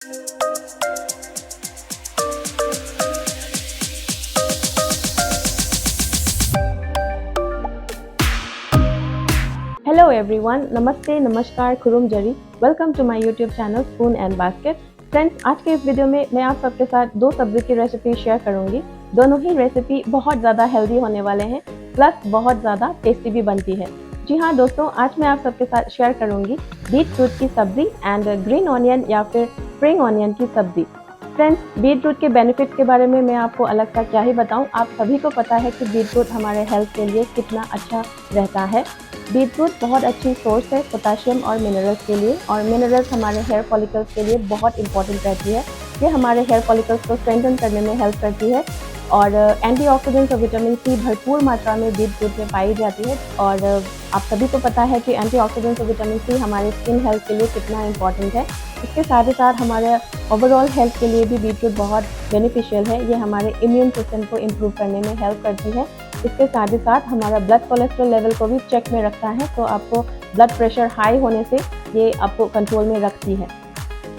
Hello everyone, namaste, namaskar, खुरुम जरी। Welcome to my YouTube channel spoon and basket. Friends, आज के इस वीडियो में मैं आप सबके साथ दो सब्जी की रेसिपी शेयर करूंगी। दोनों ही रेसिपी बहुत ज़्यादा हेल्दी होने वाले हैं, प्लस बहुत ज़्यादा टेस्टी भी बनती है। जी हाँ दोस्तों, आज मैं आप सबके साथ शेयर करूंगी बीट रूट की सब्जी एंड ग्रीन ऑनियन या फिर स्प्रिंग ऑनियन की सब्जी। फ्रेंड्स, बीट रूट के बेनिफिट्स के बारे में मैं आपको अलग सा क्या ही बताऊं। आप सभी को पता है कि बीट रूट हमारे हेल्थ के लिए कितना अच्छा रहता है। बीट रूट बहुत अच्छी सोर्स है पोटाशियम और मिनरल्स के लिए, और मिनरल्स हमारे हेयर फॉलिकल्स के लिए बहुत इंपॉर्टेंट रहती है। ये हमारे हेयर फॉलिकल्स को स्ट्रेंथन करने में हेल्प करती है, और एंटीऑक्सीडेंट्स और विटामिन सी भरपूर मात्रा में बीट रूट में पाई जाती है। और आप सभी को पता है कि एंटीऑक्सीडेंट्स और विटामिन सी हमारे स्किन हेल्थ के लिए कितना इंपॉर्टेंट है। इसके साथ ही साथ हमारे ओवरऑल हेल्थ के लिए भी बीट रूट बहुत बेनिफिशियल है। ये हमारे इम्यून सिस्टम को इम्प्रूव करने में हेल्प करती है। इसके साथ ही साथ हमारा ब्लड कोलेस्ट्रॉल लेवल को भी चेक में रखता है, तो आपको ब्लड प्रेशर हाई होने से ये आपको कंट्रोल में रखती है।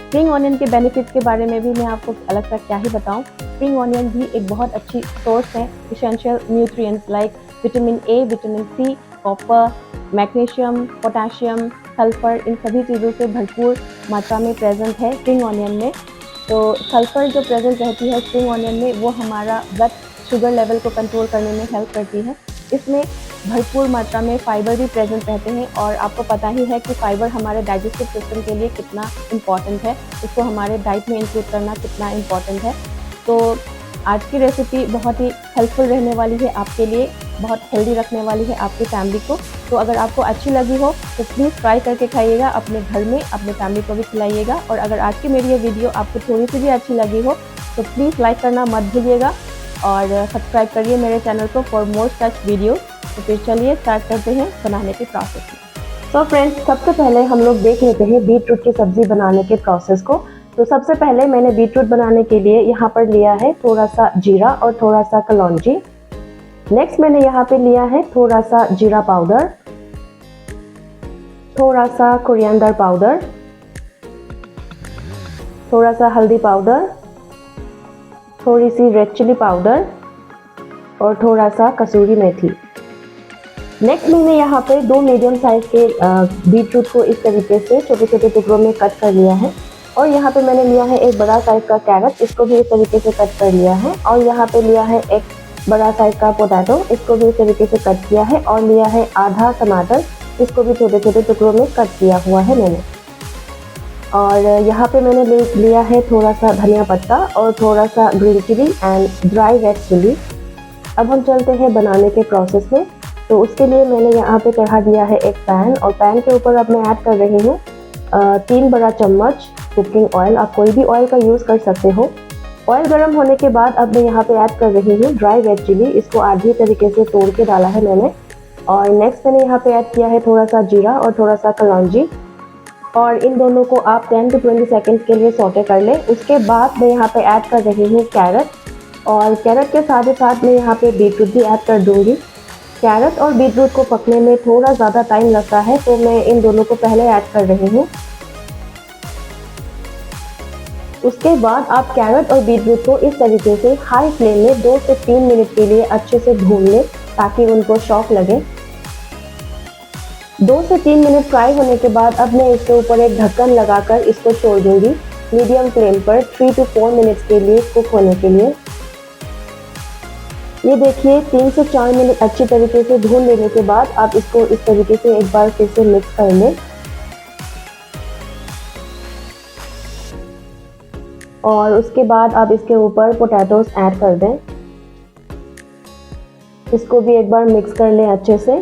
स्प्रिंग ऑनियन के बेनिफिट्स के बारे में भी मैं आपको अलग से क्या ही बताऊं। स्प्रिंग ऑनियन भी एक बहुत अच्छी सोर्स है essential nutrients like vitamin A, vitamin C, copper, magnesium, potassium, sulphur, इन सभी चीज़ों से भरपूर मात्रा में प्रेजेंट है स्प्रिंग ऑनियन में। तो सल्फर जो प्रेजेंट रहती है स्प्रिंग ऑनियन में, वो हमारा ब्लड शुगर लेवल को कंट्रोल करने में हेल्प करती है। इसमें भरपूर मात्रा में फाइबर भी प्रेजेंट रहते हैं, और आपको पता ही है कि फाइबर हमारे डाइजेस्टिव सिस्टम के लिए कितना इम्पॉर्टेंट है, इसको हमारे डाइट में इंक्लूड करना कितना इम्पॉर्टेंट है। तो आज की रेसिपी बहुत ही हेल्पफुल रहने वाली है आपके लिए, बहुत हेल्दी रखने वाली है आपकी फैमिली को। तो अगर आपको अच्छी लगी हो तो प्लीज़ ट्राई करके खाइएगा, अपने घर में अपने फैमिली को भी खिलाइएगा। और अगर आज की मेरी ये वीडियो आपको थोड़ी सी भी अच्छी लगी हो तो प्लीज़ लाइक करना मत भूलिएगा, और सब्सक्राइब करिए मेरे चैनल को फॉर मोर सच वीडियो। तो फिर चलिए स्टार्ट करते हैं बनाने के प्रोसेस में। तो फ्रेंड्स, सबसे पहले हम लोग देख लेते हैं बीट रूट की सब्ज़ी बनाने के प्रोसेस को। तो सबसे पहले मैंने बीट रूट बनाने के लिए यहाँ पर लिया है थोड़ा सा जीरा और थोड़ा सा कलौंजी। नेक्स्ट मैंने यहाँ पे लिया है थोड़ा सा जीरा पाउडर, थोड़ा सा कोरिएंडर पाउडर, थोड़ा सा हल्दी पाउडर, थोड़ी सी रेड चिली पाउडर और थोड़ा सा कसूरी मेथी। नेक्स्ट मैंने यहाँ पे दो मीडियम साइज के बीट रूट को इस तरीके से छोटे छोटे टुकड़ों में कट कर लिया है। और यहाँ पे मैंने लिया है एक बड़ा साइज का कैरेट, इसको भी इस तरीके से कट कर लिया है। और यहाँ पे लिया है एक बड़ा साइज का पोटैटो, इसको भी इस तरीके से कट किया है। और लिया है आधा टमाटर, इसको भी छोटे छोटे टुकड़ों में कट किया हुआ है मैंने। और यहाँ पे मैंने लिया है थोड़ा सा धनिया पत्ता और थोड़ा सा green chilli and dry red chilli. अब हम चलते हैं बनाने के प्रोसेस में। तो उसके लिए मैंने यहाँ पे चढ़ा दिया है एक पैन, और पैन के ऊपर अब मैं ऐड कर रही हूँ 3 बड़ा चम्मच कुकिंग ऑयल। आप कोई भी ऑयल का यूज़ कर सकते हो। ऑयल गर्म होने के बाद अब मैं यहाँ पे ऐड कर रही हूँ ड्राई रेड चिली, इसको आधी तरीके से तोड़ के डाला है मैंने। और नेक्स्ट मैंने यहाँ पे ऐड किया है थोड़ा सा जीरा और थोड़ा सा कलौंजी, और इन दोनों को आप 10 to 20 सेकेंड्स के लिए सौटे कर लें। उसके बाद मैं यहाँ पे ऐड कर रही हूँ कैरेट, और कैरेट के साथ ही साथ मैं यहाँ पे बीट रूट भी ऐड कर दूँगी। कैरेट और बीट रूट को पकने में थोड़ा ज़्यादा टाइम लगता है, तो मैं इन दोनों को पहले ऐड कर रही हूँ। उसके बाद आप कैरेट और बीट रूट को इस तरीके से हाई फ्लेम में 2 से 3 मिनट के लिए अच्छे से भून लें, ताकि उनको शॉक लगे। 2 से 3 मिनट फ्राई होने के बाद अब मैं इसके ऊपर एक ढक्कन लगाकर इसको छोड़ दूंगी मीडियम फ्लेम पर 3 to 4 मिनट्स के लिए कुक होने के लिए। ये देखिए 3 से 4 मिनट अच्छी तरीके से भून लेने के बाद आप इसको इस तरीके से एक बार फिर से मिक्स कर लें। और उसके बाद आप इसके ऊपर पोटैटोस ऐड कर दें, इसको भी एक बार मिक्स कर लें अच्छे से।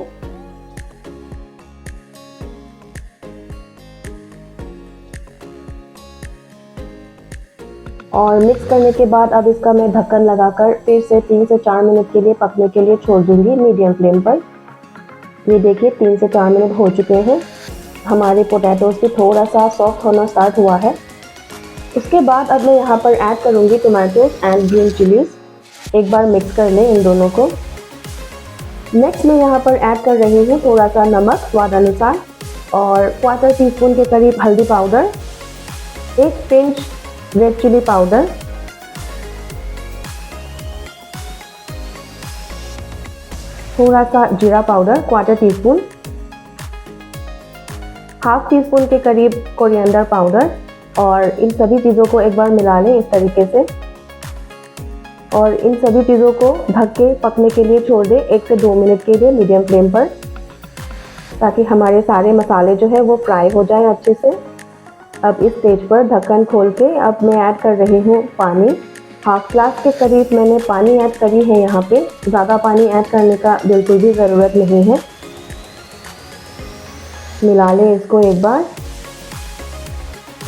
और मिक्स करने के बाद अब इसका मैं ढक्कन लगाकर फिर से 3 से 4 मिनट के लिए पकने के लिए छोड़ दूंगी मीडियम फ्लेम पर। ये देखिए 3 से 4 मिनट हो चुके हैं, हमारे पोटैटोज भी थोड़ा सा सॉफ्ट होना स्टार्ट हुआ है। उसके बाद अब मैं यहाँ पर ऐड करूँगी टोमेटोज एंड ग्रीन चिलीज। एक बार मिक्स कर लें इन दोनों को। नेक्स्ट मैं यहाँ पर ऐड कर रही हूँ थोड़ा सा नमक स्वाद अनुसार, और 1/4 टीस्पून के करीब हल्दी powder, 1 pinch red chilli powder, थोड़ा सा जीरा powder quarter teaspoon, half teaspoon के करीब कोरिएंडर पाउडर। और इन सभी चीज़ों को एक बार मिला लें इस तरीके से, और इन सभी चीज़ों को ढक के पकने के लिए छोड़ दें 1 से 2 मिनट के लिए मीडियम फ्लेम पर, ताकि हमारे सारे मसाले जो है वो फ्राई हो जाए अच्छे से। अब इस स्टेज पर ढक्कन खोल के अब मैं ऐड कर रही हूँ पानी। हाफ ग्लास के करीब मैंने पानी ऐड करी है यहाँ पे, ज़्यादा पानी ऐड करने का बिल्कुल भी ज़रूरत नहीं है। मिला लें इसको एक बार,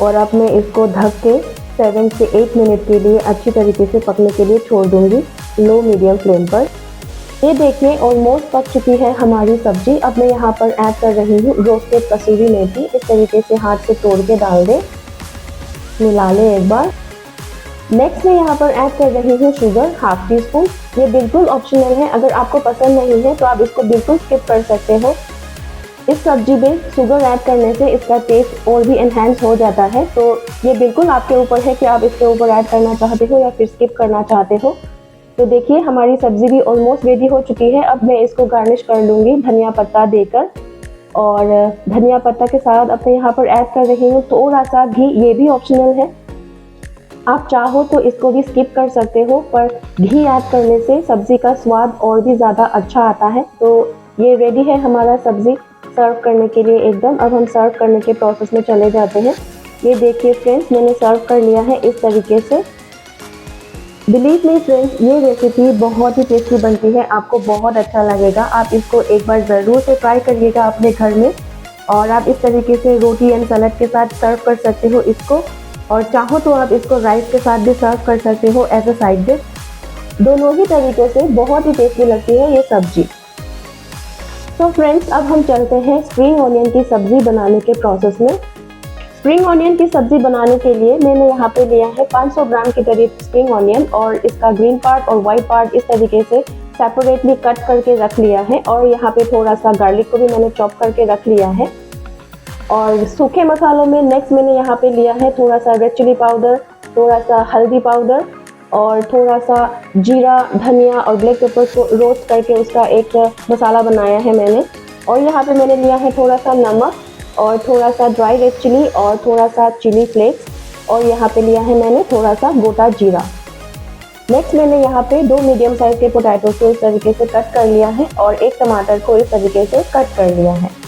और अब मैं इसको ढक के 7 से 8 मिनट के लिए अच्छी तरीके से पकने के लिए छोड़ दूँगी लो मीडियम फ्लेम पर। ये देखिए ऑलमोस्ट पक चुकी है हमारी सब्जी। अब मैं यहाँ पर ऐड कर रही हूँ रोस्टेड कसूरी मेथी। इस तरीके से हाथ से तोड़ के डाल दें, मिला लें एक बार। नेक्स्ट मैं यहाँ पर ऐड कर रही हूँ शुगर, हाफ टी स्पून। ये बिल्कुल ऑप्शनल है, अगर आपको पसंद नहीं है तो आप इसको बिल्कुल स्किप कर सकते हो। इस सब्जी में शुगर ऐड करने से इसका टेस्ट और भी एनहांस हो जाता है, तो ये बिल्कुल आपके ऊपर है कि आप इसके ऊपर ऐड करना चाहते हो या फिर स्किप करना चाहते हो। तो देखिए हमारी सब्जी भी ऑलमोस्ट रेडी हो चुकी है। अब मैं इसको गार्निश कर लूँगी धनिया पत्ता देकर, और धनिया पत्ता के साथ अब मैं यहाँ पर ऐड कर रही हूँ थोड़ा सा घी। ये भी ऑप्शनल है, आप चाहो तो इसको भी स्किप कर सकते हो, पर घी ऐड करने से सब्जी का स्वाद और भी ज़्यादा अच्छा आता है। तो ये रेडी है हमारा सब्जी सर्व करने के लिए एकदम। अब हम सर्व करने के प्रोसेस में चले जाते हैं। ये देखिए फ्रेंड्स, मैंने सर्व कर लिया है इस तरीके से। बिलीव मी फ्रेंड्स, ये रेसिपी बहुत ही टेस्टी बनती है, आपको बहुत अच्छा लगेगा। आप इसको एक बार ज़रूर से ट्राई करिएगा अपने घर में, और आप इस तरीके से रोटी एंड सलाद के साथ सर्व कर सकते हो इसको, और चाहो तो आप इसको राइस के साथ भी सर्व कर सकते हो एज अ साइड डिश। दोनों ही तरीके से बहुत ही टेस्टी लगती है ये सब्जी। तो फ्रेंड्स, अब हम चलते हैं स्प्रिंग ऑनियन की सब्ज़ी बनाने के प्रोसेस में। स्प्रिंग ऑनियन की सब्ज़ी बनाने के लिए मैंने यहाँ पे लिया है 500 ग्राम के करीब स्प्रिंग ऑनियन, और इसका ग्रीन पार्ट और वाइट पार्ट इस तरीके से सेपरेटली कट करके रख लिया है। और यहाँ पे थोड़ा सा गार्लिक को भी मैंने चॉप करके रख लिया है। और सूखे मसालों में नेक्स्ट मैंने यहाँ पे लिया है थोड़ा सा रेड चिली पाउडर, थोड़ा सा हल्दी पाउडर, और थोड़ा सा जीरा, धनिया और ब्लैक पेपर को रोस्ट करके उसका एक मसाला बनाया है मैंने। और यहाँ पे मैंने लिया है थोड़ा सा नमक, और थोड़ा सा ड्राई रेड चिली, और थोड़ा सा चिली फ्लेक्स, और यहाँ पे लिया है मैंने थोड़ा सा गोटा जीरा। नेक्स्ट मैंने यहाँ पे 2 मीडियम साइज के पोटैटो को इस तरीके से कट कर लिया है, और 1 टमाटर को इस तरीके से कट कर लिया है।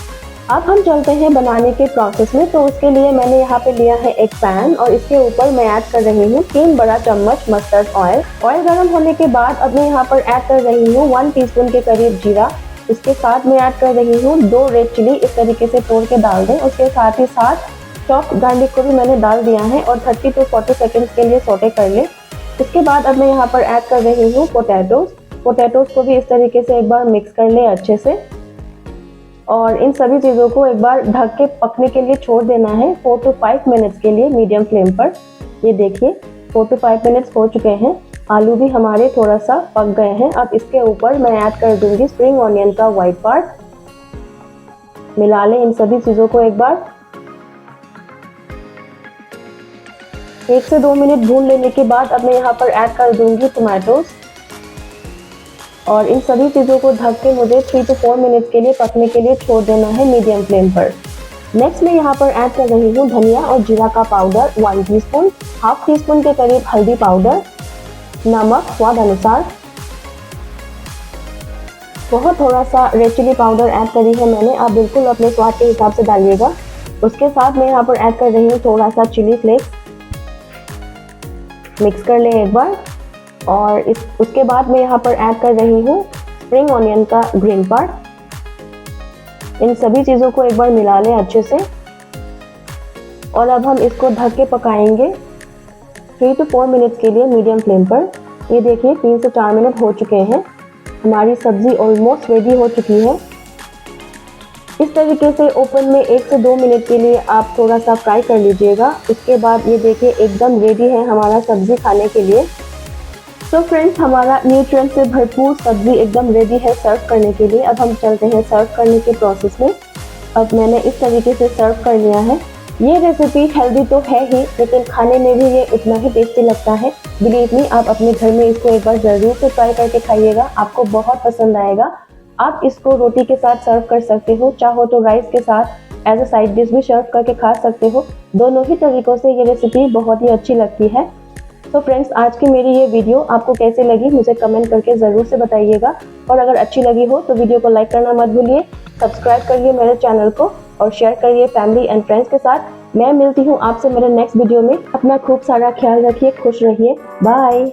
अब हम चलते हैं बनाने के प्रोसेस में। तो उसके लिए मैंने यहाँ पे लिया है एक पैन, और इसके ऊपर मैं ऐड कर रही हूँ 3 बड़ा चम्मच मस्टर्ड ऑयल। ऑयल गर्म होने के बाद अब मैं यहाँ पर ऐड कर रही हूँ 1 टीस्पून के करीब जीरा। इसके साथ मैं ऐड कर रही हूँ 2 रेड चिली, इस तरीके से तोड़ के डाल दें। उसके साथ ही साथ चॉप गार्लिक को भी मैंने डाल दिया है, और 30 to 40 सेकेंड्स के लिए सौटे कर लें। इसके बाद अब मैं यहाँ पर ऐड कर रही हूँ पोटैटोज को भी इस तरीके से एक बार मिक्स कर लें अच्छे से, और इन सभी चीज़ों को एक बार ढक के पकने के लिए छोड़ देना है 4 to 5 मिनट्स के लिए मीडियम फ्लेम पर। ये देखिए 4 to 5 मिनट्स हो चुके हैं, आलू भी हमारे थोड़ा सा पक गए हैं। अब इसके ऊपर मैं ऐड कर दूंगी स्प्रिंग ऑनियन का वाइट पार्ट। मिला लें इन सभी चीज़ों को एक बार। 1 से 2 मिनट भून लेने के बाद अब मैं यहाँ पर ऐड कर दूंगी टमाटोज, और इन सभी चीज़ों को ढक के मुझे 3 to 4 मिनट्स के लिए पकने के लिए छोड़ देना है मीडियम फ्लेम पर। नेक्स्ट मैं यहाँ पर ऐड कर रही हूँ धनिया और जीरा का powder 1 teaspoon, half teaspoon के करीब हल्दी पाउडर, नमक स्वाद अनुसार, बहुत थोड़ा सा रेड चिली पाउडर ऐड करी है मैंने, आप बिल्कुल अपने स्वाद के हिसाब से डालिएगा। उसके साथ मैं यहाँ पर ऐड कर रही हूँ थोड़ा सा चिली फ्लेक्स। मिक्स कर लें एक बार, और उसके बाद मैं यहाँ पर ऐड कर रही हूँ स्प्रिंग ऑनियन का ग्रीन पार्ट। इन सभी चीज़ों को एक बार मिला लें अच्छे से, और अब हम इसको ढक के पकाएंगे 3 to 4 मिनट्स के लिए मीडियम फ्लेम पर। ये देखिए 3 से 4 मिनट हो चुके हैं, हमारी सब्ज़ी ऑलमोस्ट रेडी हो चुकी है। इस तरीके से ओपन में 1 से 2 मिनट के लिए आप थोड़ा सा फ्राई कर लीजिएगा। उसके बाद ये देखिए एकदम रेडी है हमारा सब्ज़ी खाने के लिए। तो फ्रेंड्स, हमारा न्यूट्रिएंट से भरपूर सब्ज़ी एकदम रेडी है सर्व करने के लिए। अब हम चलते हैं सर्व करने के प्रोसेस में। अब मैंने इस तरीके से सर्व कर लिया है। ये रेसिपी हेल्दी तो है ही, लेकिन खाने में भी ये उतना ही टेस्टी लगता है। बिलीव मी, आप अपने घर में इसको एक बार ज़रूर से ट्राई करके खाइएगा, आपको बहुत पसंद आएगा। आप इसको रोटी के साथ सर्व कर सकते हो, चाहो तो राइस के साथ एज अ साइड डिश भी सर्व करके खा सकते हो। दोनों ही तरीक़ों से ये रेसिपी बहुत ही अच्छी लगती है। तो फ्रेंड्स, आज की मेरी ये वीडियो आपको कैसे लगी मुझे कमेंट करके ज़रूर से बताइएगा। और अगर अच्छी लगी हो तो वीडियो को लाइक करना मत भूलिए, सब्सक्राइब करिए मेरे चैनल को और शेयर करिए फैमिली एंड फ्रेंड्स के साथ। मैं मिलती हूँ आपसे मेरे नेक्स्ट वीडियो में। अपना खूब सारा ख्याल रखिए, खुश रहिए, बाय।